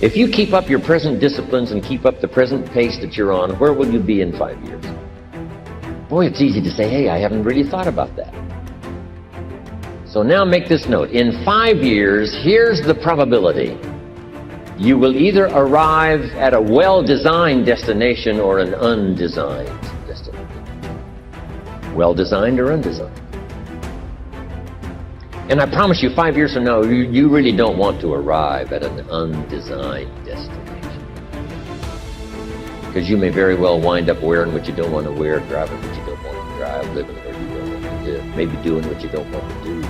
If you keep up your present disciplines and keep up the present pace that you're on, where will you be in 5 years? Boy, it's easy to say, hey, I haven't really thought about that. So now make this note. In 5 years, here's the probability. You will either arrive at a well-designed destination or an undesigned destination. Well-designed or undesigned. And I promise you, 5 years from now, you really don't want to arrive at an undesigned destination. Because you may very well wind up wearing what you don't want to wear, driving what you don't want to drive, living where you don't want to live, maybe doing what you don't want to do.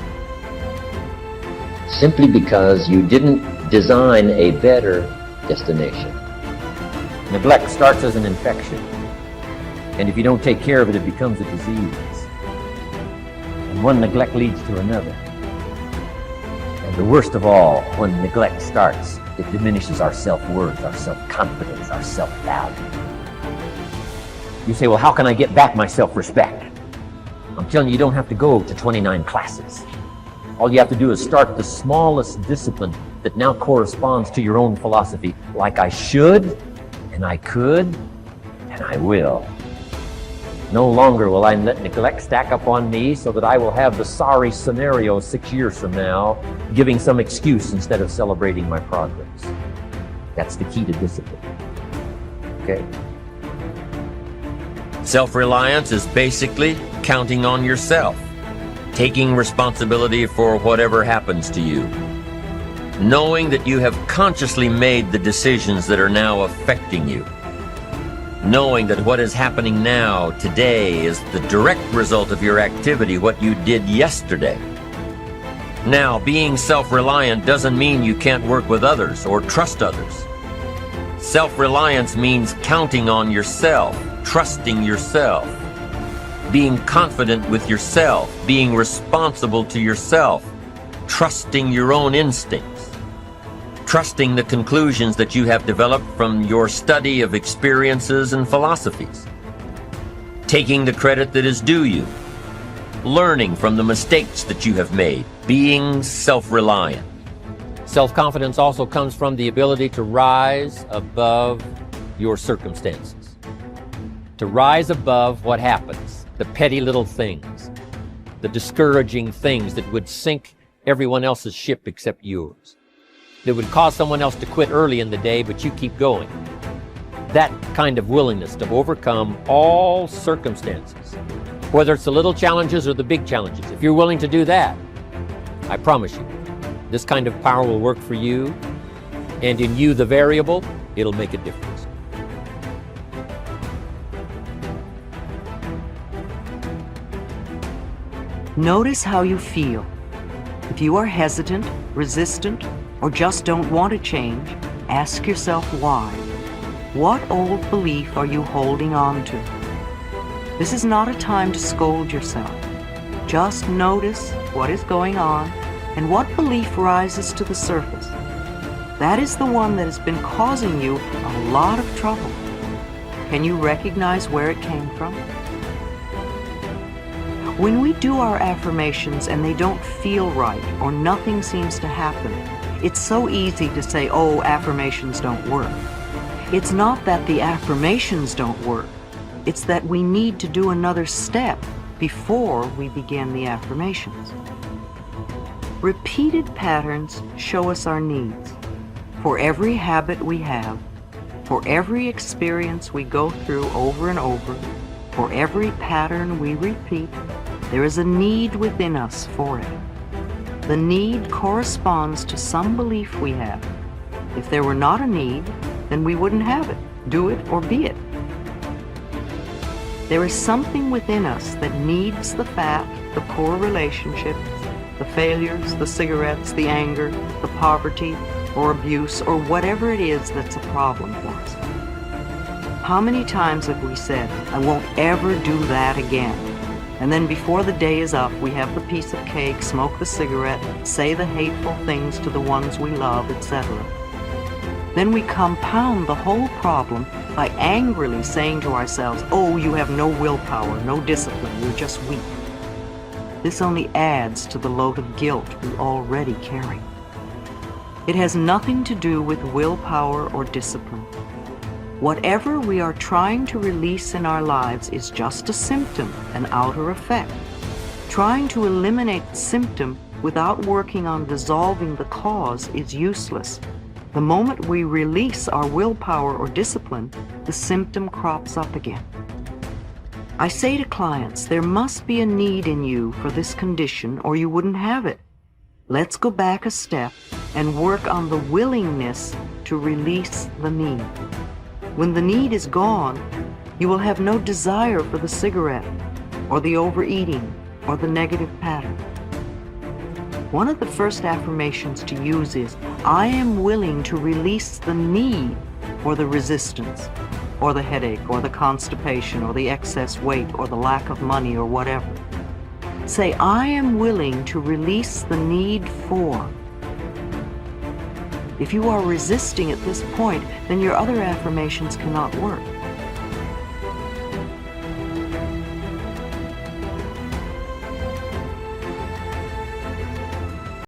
Simply because you didn't design a better destination. Neglect starts as an infection. And if you don't take care of it, it becomes a disease. And one neglect leads to another. And the worst of all, when neglect starts, it diminishes our self-worth, our self-confidence, our self-value. You say, well, how can I get back my self-respect? I'm telling you, you don't have to go to 29 classes. All you have to do is start the smallest discipline that now corresponds to your own philosophy, like I should, and I could, and I will. No longer will I let neglect stack up on me so that I will have the sorry scenario 6 years from now, giving some excuse instead of celebrating my progress. That's the key to discipline. Okay? Self-reliance is basically counting on yourself, taking responsibility for whatever happens to you, knowing that you have consciously made the decisions that are now affecting you, knowing that what is happening now, today, is the direct result of your activity, what you did yesterday. Now, being self-reliant doesn't mean you can't work with others or trust others. Self-reliance means counting on yourself, trusting yourself, being confident with yourself, being responsible to yourself, trusting your own instincts, trusting the conclusions that you have developed from your study of experiences and philosophies, taking the credit that is due you, learning from the mistakes that you have made, being self-reliant. Self-confidence also comes from the ability to rise above your circumstances, to rise above what happens, the petty little things, the discouraging things that would sink everyone else's ship except yours, that would cause someone else to quit early in the day, but you keep going. That kind of willingness to overcome all circumstances, whether it's the little challenges or the big challenges. If you're willing to do that, I promise you, this kind of power will work for you, and in you, the variable, it'll make a difference. Notice how you feel. If you are hesitant, resistant, or just don't want to change, ask yourself why. What old belief are you holding on to? This is not a time to scold yourself. Just notice what is going on and what belief rises to the surface. That is the one that has been causing you a lot of trouble. Can you recognize where it came from? When we do our affirmations and they don't feel right or nothing seems to happen, it's so easy to say, oh, affirmations don't work. It's not that the affirmations don't work. It's that we need to do another step before we begin the affirmations. Repeated patterns show us our needs. For every habit we have, for every experience we go through over and over, for every pattern we repeat, there is a need within us for it. The need corresponds to some belief we have. If there were not a need, then we wouldn't have it, do it, or be it. There is something within us that needs the fat, the poor relationships, the failures, the cigarettes, the anger, the poverty, or abuse, or whatever it is that's a problem for us. How many times have we said, I won't ever do that again? And then before the day is up, we have the piece of cake, smoke the cigarette, say the hateful things to the ones we love, etc. Then we compound the whole problem by angrily saying to ourselves, oh, you have no willpower, no discipline, you're just weak. This only adds to the load of guilt we already carry. It has nothing to do with willpower or discipline. Whatever we are trying to release in our lives is just a symptom, an outer effect. Trying to eliminate the symptom without working on dissolving the cause is useless. The moment we release our willpower or discipline, the symptom crops up again. I say to clients, there must be a need in you for this condition or you wouldn't have it. Let's go back a step and work on the willingness to release the need. When the need is gone, you will have no desire for the cigarette or the overeating or the negative pattern. One of the first affirmations to use is, I am willing to release the need for the resistance, or the headache, or the constipation, or the excess weight, or the lack of money, or whatever. Say, I am willing to release the need for. If you are resisting at this point, then your other affirmations cannot work.